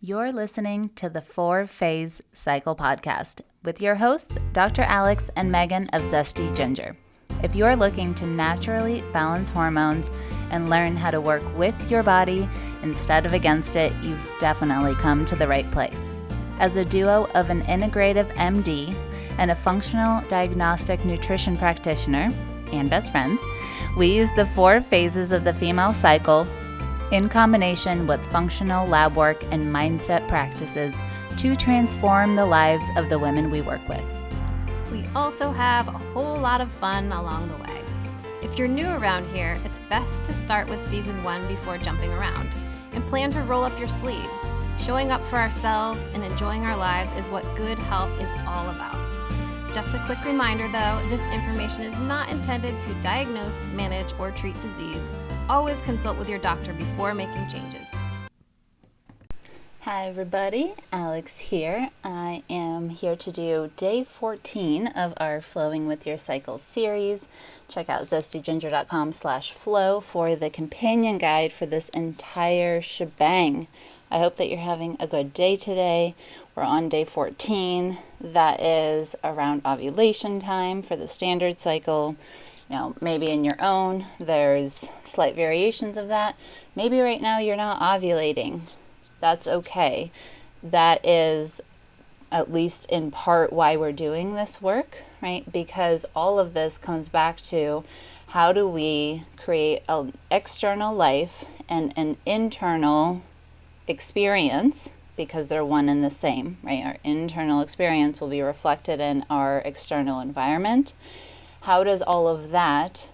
You're listening to the 4-Phase Cycle Podcast with your hosts, Dr. Alex and Megan of ZESTY Ginger. If you're looking to naturally balance hormones and learn how to work with your body instead of against it, you've definitely come to the right place. As a duo of an integrative MD and a functional diagnostic nutrition practitioner and best friends, we use the 4 phases of the female cycle in combination with functional lab work and mindset practices to transform the lives of the women we work with. We also have a whole lot of fun along the way. If you're new around here, it's best to start with season 1 before jumping around and plan to roll up your sleeves. Showing up for ourselves and enjoying our lives is what good health is all about. Just a quick reminder though, this information is not intended to diagnose, manage, or treat disease. Always consult with your doctor before making changes. Hi everybody, Alex here. I am here to do day 14 of our Flowing with Your Cycle series. Check out zestyginger.com/flow for the companion guide for this entire shebang. I hope that you're having a good day today. We're on day 14. That is around ovulation time for the standard cycle. You know, maybe in your own, there's slight variations of that. Maybe right now you're not ovulating. That's okay. That is at least in part why we're doing this work, right? Because all of this comes back to how do we create an external life and an internal experience, because they're one and the same, right? Our internal experience will be reflected in our external environment. How does all of that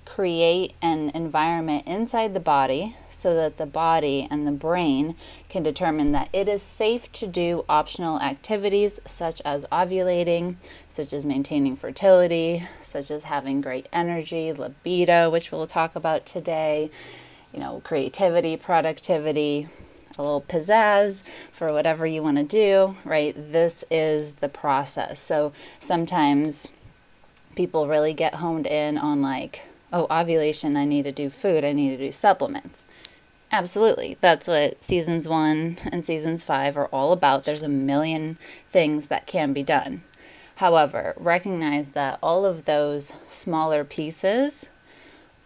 create an environment inside the body so that the body and the brain can determine that it is safe to do optional activities such as ovulating, such as maintaining fertility, such as having great energy, libido, which we'll talk about today, you know, creativity, productivity, a little pizzazz for whatever you want to do, right? This is the process. So sometimes people really get honed in on like, oh, ovulation, I need to do food, I need to do supplements. Absolutely. That's what seasons 1 and seasons 5 are all about. There's a million things that can be done. However, recognize that all of those smaller pieces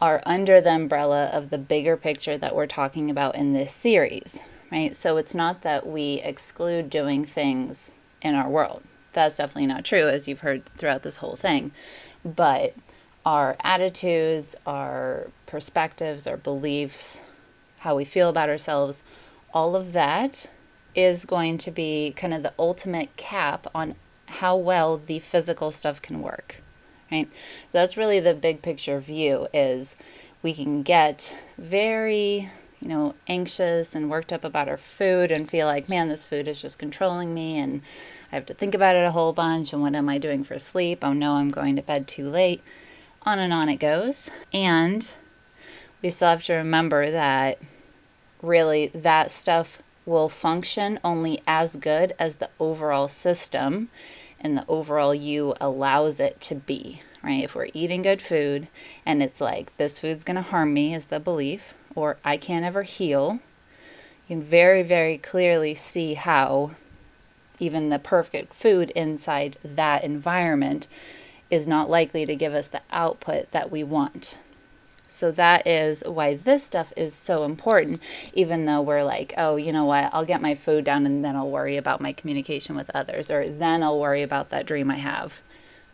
are under the umbrella of the bigger picture that we're talking about in this series, right? So it's not that we exclude doing things in our world. That's definitely not true, as you've heard throughout this whole thing. But our attitudes, our perspectives, our beliefs, how we feel about ourselves, all of that is going to be kind of the ultimate cap on how well the physical stuff can work, right? That's really the big picture view. Is we can get very, anxious and worked up about our food and feel like, man, this food is just controlling me and I have to think about it a whole bunch, and what am I doing for sleep? Oh no, I'm going to bed too late. On and on it goes. And we still have to remember that really that stuff will function only as good as the overall system and the overall you allows it to be, right? If we're eating good food and it's like, this food's going to harm me is the belief, or I can't ever heal, you can very, very clearly see how even the perfect food inside that environment is not likely to give us the output that we want. So that is why this stuff is so important, even though we're like, oh, you know what, I'll get my food down and then I'll worry about my communication with others, or then I'll worry about that dream I have,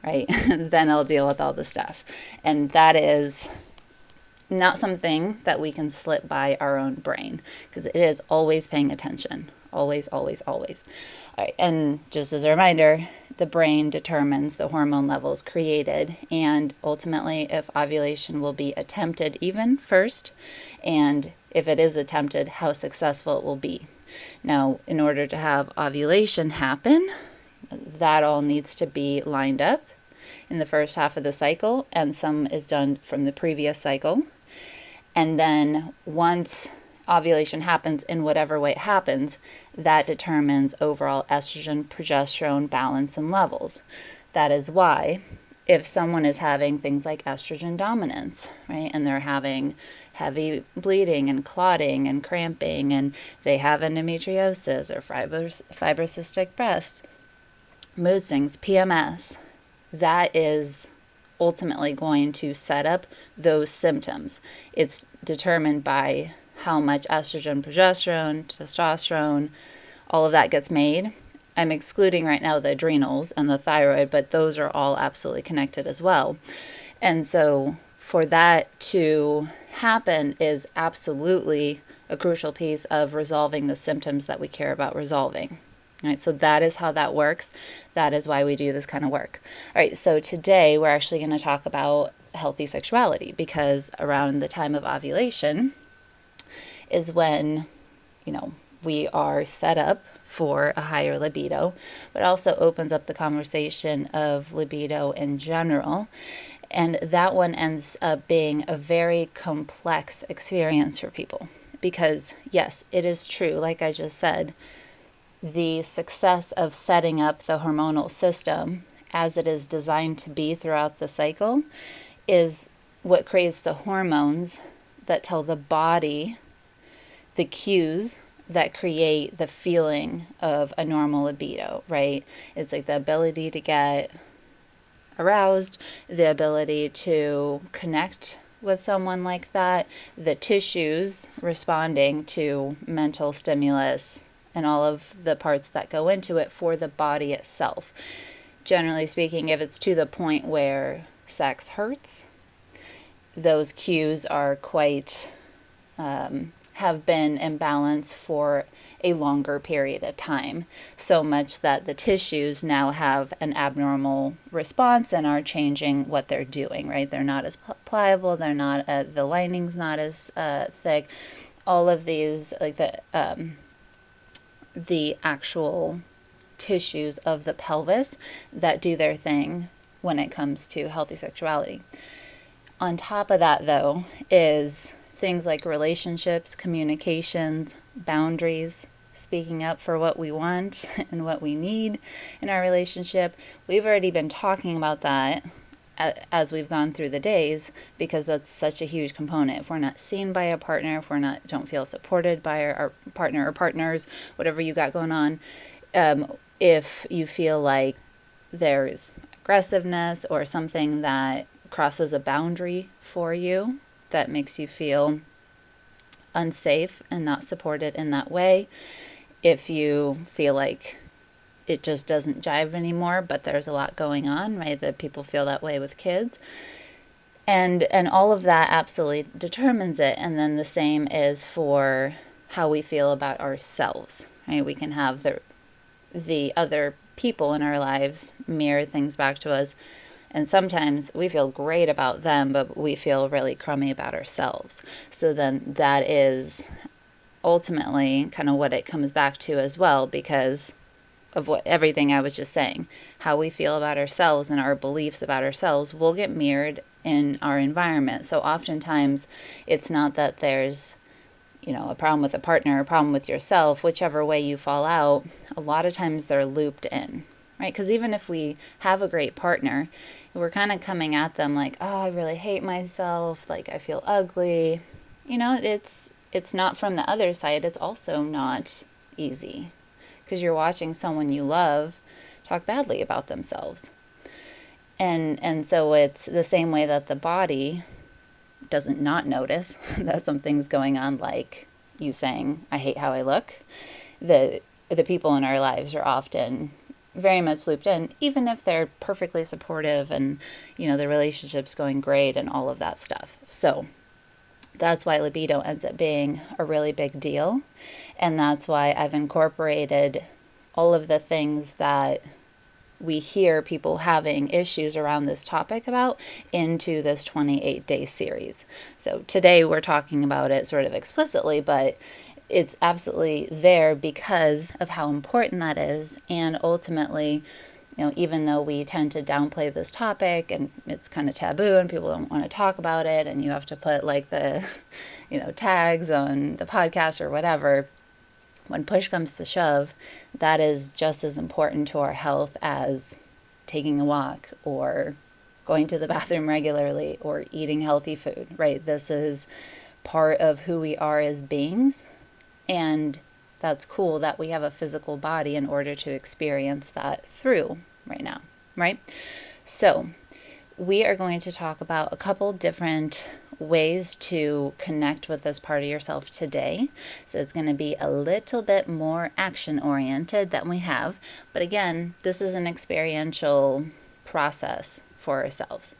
right? Then I'll deal with all the stuff. And that is not something that we can slip by our own brain, because it is always paying attention. Always, always, always. All right, and just as a reminder, the brain determines the hormone levels created and ultimately if ovulation will be attempted even first, and if it is attempted, how successful it will be. Now, in order to have ovulation happen, that all needs to be lined up in the first half of the cycle, and some is done from the previous cycle. And then once ovulation happens in whatever way it happens, that determines overall estrogen, progesterone balance and levels. That is why if someone is having things like estrogen dominance, right, and they're having heavy bleeding and clotting and cramping, and they have endometriosis or fibrocystic breasts, mood swings, PMS, that is ultimately going to set up those symptoms. It's determined by how much estrogen, progesterone, testosterone, all of that gets made. I'm excluding right now the adrenals and the thyroid, but those are all absolutely connected as well. And so for that to happen is absolutely a crucial piece of resolving the symptoms that we care about resolving. All right, so that is how that works. That is why we do this kind of work. All right, so today we're actually going to talk about healthy sexuality, because around the time of ovulation is when, we are set up for a higher libido, but also opens up the conversation of libido in general. And that one ends up being a very complex experience for people, because yes, it is true, like I just said, the success of setting up the hormonal system as it is designed to be throughout the cycle is what creates the hormones that tell the body the cues that create the feeling of a normal libido, right? It's like the ability to get aroused, the ability to connect with someone like that, the tissues responding to mental stimulus, and all of the parts that go into it for the body itself. Generally speaking, if it's to the point where sex hurts, those cues are quite have been in balance for a longer period of time, so much that the tissues now have an abnormal response and are changing what they're doing, right? They're not as pliable, they're not, the lining's not as thick. All of these, like the actual tissues of the pelvis that do their thing when it comes to healthy sexuality. On top of that, though, is things like relationships, communications, boundaries, speaking up for what we want and what we need in our relationship. We've already been talking about that as we've gone through the days, because that's such a huge component. If we're not seen by a partner, if don't feel supported by our partner or partners, whatever you got going on, if you feel like there's aggressiveness or something that crosses a boundary for you that makes you feel unsafe and not supported in that way, if you feel like it just doesn't jive anymore, but there's a lot going on, right? That people feel that way with kids. And all of that absolutely determines it. And then the same is for how we feel about ourselves, right? We can have the other people in our lives mirror things back to us. And sometimes we feel great about them, but we feel really crummy about ourselves. So then that is ultimately kind of what it comes back to as well, because of everything I was just saying. How we feel about ourselves and our beliefs about ourselves will get mirrored in our environment. So oftentimes it's not that there's, a problem with a partner, a problem with yourself, whichever way you fall out, a lot of times they're looped in, right? Because even if we have a great partner, we're kind of coming at them like, oh, I really hate myself, like I feel ugly. It's not from the other side. It's also not easy, because you're watching someone you love talk badly about themselves. And so it's the same way that the body doesn't not notice that something's going on, like you saying, I hate how I look. The people in our lives are often very much looped in, even if they're perfectly supportive and, the relationship's going great and all of that stuff. So that's why libido ends up being a really big deal. And that's why I've incorporated all of the things that we hear people having issues around this topic about into this 28-day series. So today we're talking about it sort of explicitly, but it's absolutely there because of how important that is. And ultimately, even though we tend to downplay this topic and it's kind of taboo and people don't want to talk about it, and you have to put like the, tags on the podcast or whatever, when push comes to shove, that is just as important to our health as taking a walk or going to the bathroom regularly or eating healthy food, right? This is part of who we are as beings. And that's cool that we have a physical body in order to experience that through right now, right? So we are going to talk about a couple different ways to connect with this part of yourself today. So it's going to be a little bit more action oriented than we have. But again, this is an experiential process for ourselves.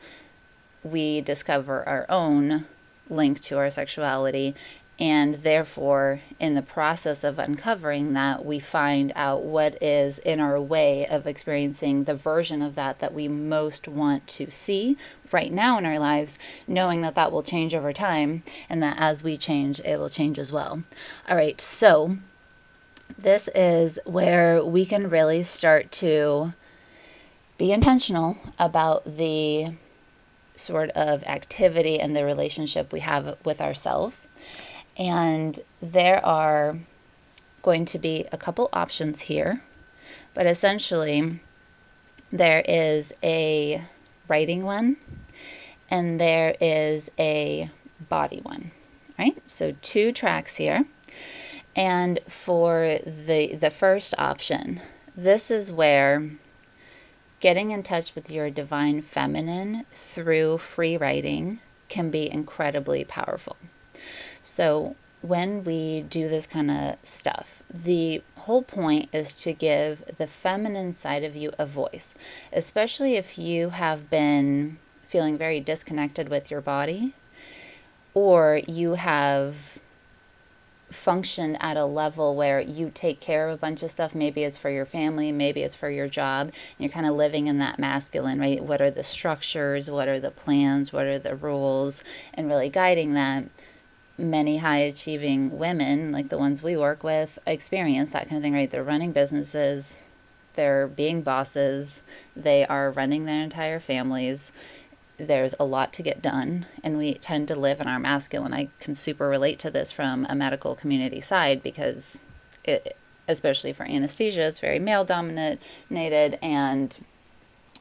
We discover our own link to our sexuality, and therefore in the process of uncovering that, we find out what is in our way of experiencing the version of that that we most want to see right now in our lives, knowing that that will change over time, and that as we change, it will change as well. All right, so this is where we can really start to be intentional about the sort of activity and the relationship we have with ourselves. And there are going to be a couple options here, but essentially there is a writing one and there is a body one, right? So 2 tracks here. And for the first option, this is where getting in touch with your divine feminine through free writing can be incredibly powerful. So when we do this kind of stuff, the whole point is to give the feminine side of you a voice, especially if you have been feeling very disconnected with your body, or you have function at a level where you take care of a bunch of stuff. Maybe it's for your family, maybe it's for your job, and you're kind of living in that masculine, right? What are the structures? What are the plans? What are the rules? And really guiding that. Many high achieving women, like the ones we work with, experience that kind of thing, right? They're running businesses, they're being bosses, they are running their entire families. There's a lot to get done, and we tend to live in our masculine. I can super relate to this from a medical community side, because especially for anesthesia, it's very male dominated, and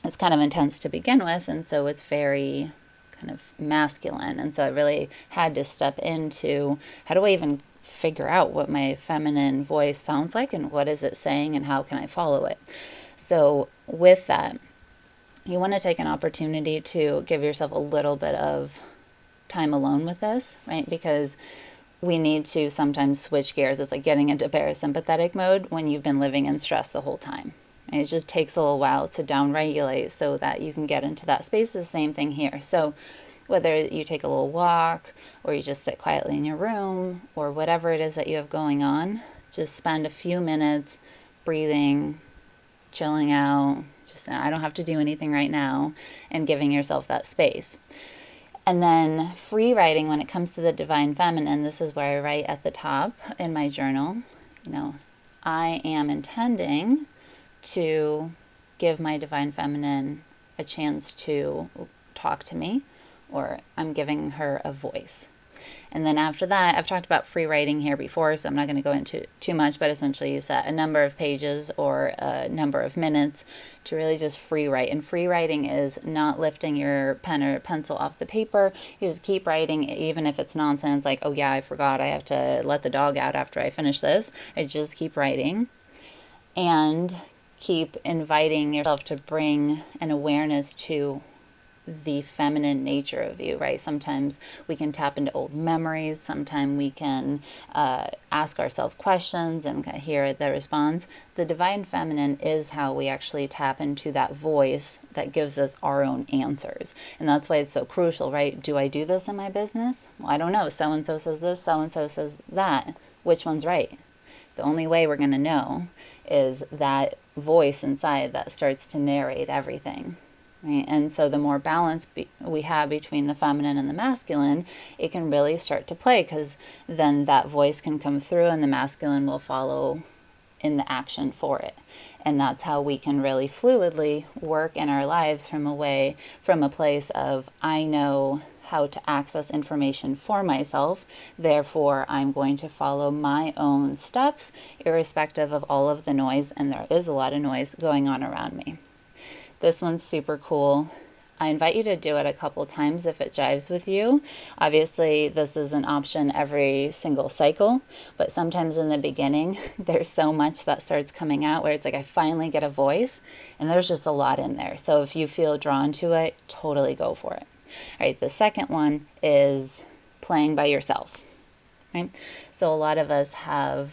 it's kind of intense to begin with, and so it's very kind of masculine. And so I really had to step into, how do I even figure out what my feminine voice sounds like, and what is it saying, and how can I follow it? So with that, you want to take an opportunity to give yourself a little bit of time alone with this, right? Because we need to sometimes switch gears. It's like getting into parasympathetic mode when you've been living in stress the whole time. And it just takes a little while to downregulate so that you can get into that space. The same thing here. So whether you take a little walk, or you just sit quietly in your room, or whatever it is that you have going on, just spend a few minutes breathing, chilling out, just, I don't have to do anything right now, and giving yourself that space. And then free writing, when it comes to the divine feminine, this is where I write at the top in my journal, I am intending to give my divine feminine a chance to talk to me, or I'm giving her a voice. And then after that, I've talked about free writing here before, so I'm not going to go into too much, but essentially you set a number of pages or a number of minutes to really just free write. And free writing is not lifting your pen or pencil off the paper. You just keep writing, even if it's nonsense, like, oh yeah, I forgot I have to let the dog out after I finish this. I just keep writing and keep inviting yourself to bring an awareness to the feminine nature of you, right? Sometimes we can tap into old memories. Sometimes we can ask ourselves questions and hear the response. The divine feminine is how we actually tap into that voice that gives us our own answers. And that's why it's so crucial, right? Do I do this in my business? Well, I don't know. So-and-so says this, so-and-so says that. Which one's right? The only way we're going to know is that voice inside that starts to narrate everything. Right? And so the more balance we have between the feminine and the masculine, it can really start to play, because then that voice can come through and the masculine will follow in the action for it. And that's how we can really fluidly work in our lives from a place of, I know how to access information for myself, therefore I'm going to follow my own steps irrespective of all of the noise, and there is a lot of noise going on around me. This one's super cool. I invite you to do it a couple times if it jives with you. Obviously, this is an option every single cycle, but sometimes in the beginning, there's so much that starts coming out where it's like I finally get a voice, and there's just a lot in there. So if you feel drawn to it, totally go for it. All right, the second one is playing by yourself, right? So a lot of us have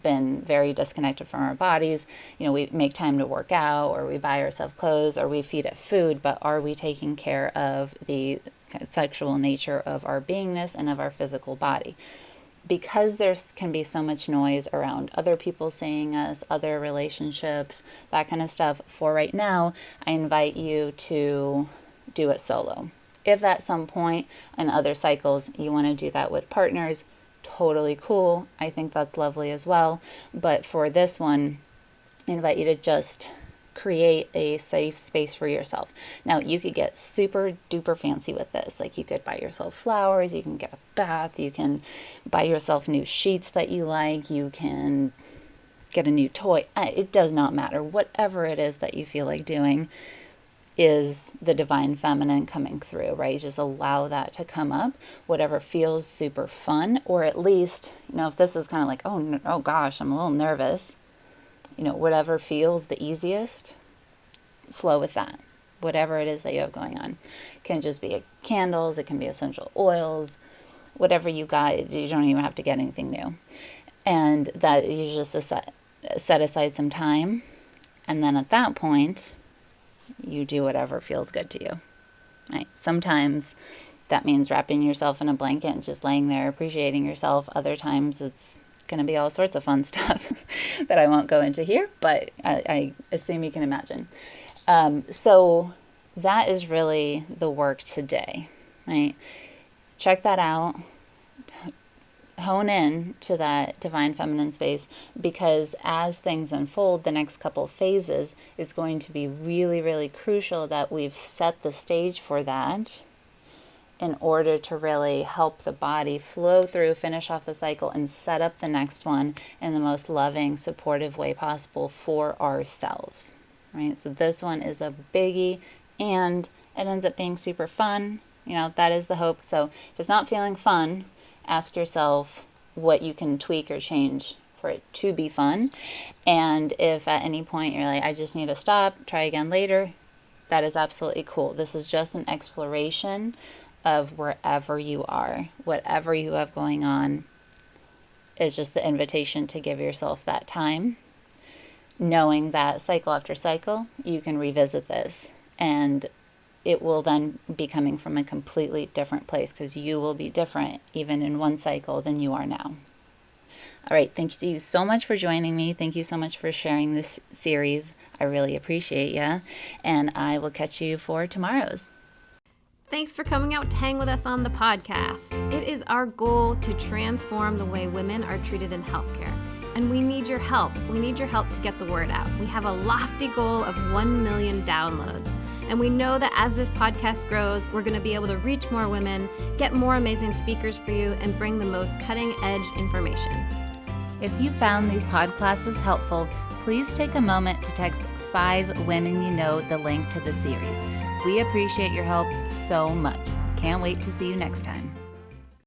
been very disconnected from our bodies. We make time to work out, or we buy ourselves clothes, or we feed it food, but are we taking care of the sexual nature of our beingness and of our physical body? Because there can be so much noise around other people seeing us, other relationships, that kind of stuff, for right now, I invite you to do it solo. If at some point in other cycles you want to do that with partners, totally cool. I think that's lovely as well. But for this one, I invite you to just create a safe space for yourself. Now, you could get super duper fancy with this. Like, you could buy yourself flowers, you can get a bath, you can buy yourself new sheets that you like, you can get a new toy. It does not matter. Whatever it is that you feel like doing is the divine feminine coming through, right? Just allow that to come up, whatever feels super fun, or at least, if this is kind of like, oh gosh, I'm a little nervous, whatever feels the easiest, flow with that. Whatever it is that you have going on. It can just be candles, it can be essential oils, whatever you got. You don't even have to get anything new. And that you just set aside some time, and then at that point, you do whatever feels good to you. Right? Sometimes that means wrapping yourself in a blanket and just laying there appreciating yourself. Other times it's going to be all sorts of fun stuff that I won't go into here, but I assume you can imagine. So that is really the work today, right? Check that out. Hone in to that divine feminine space, because as things unfold, the next couple phases, is going to be really, really crucial that we've set the stage for that in order to really help the body flow through, finish off the cycle, and set up the next one in the most loving, supportive way possible for ourselves, right? So this one is a biggie, and it ends up being super fun. That is the hope. So if it's not feeling fun, ask yourself what you can tweak or change for it to be fun. And if at any point you're like, I just need to stop, try again later, that is absolutely cool. This is just an exploration of wherever you are. Whatever you have going on is just the invitation to give yourself that time, knowing that cycle after cycle, you can revisit this, and it will then be coming from a completely different place, because you will be different even in one cycle than you are now. All right, thank you so much for joining me. Thank you so much for sharing this series. I really appreciate you, and I will catch you for tomorrow's. Thanks for coming out to hang with us on the podcast. It is our goal to transform the way women are treated in healthcare, and we need your help. We need your help to get the word out. We have a lofty goal of 1 million downloads. And we know that as this podcast grows, we're going to be able to reach more women, get more amazing speakers for you, and bring the most cutting-edge information. If you found these podclasses helpful, please take a moment to text 5 women you know the link to the series. We appreciate your help so much. Can't wait to see you next time.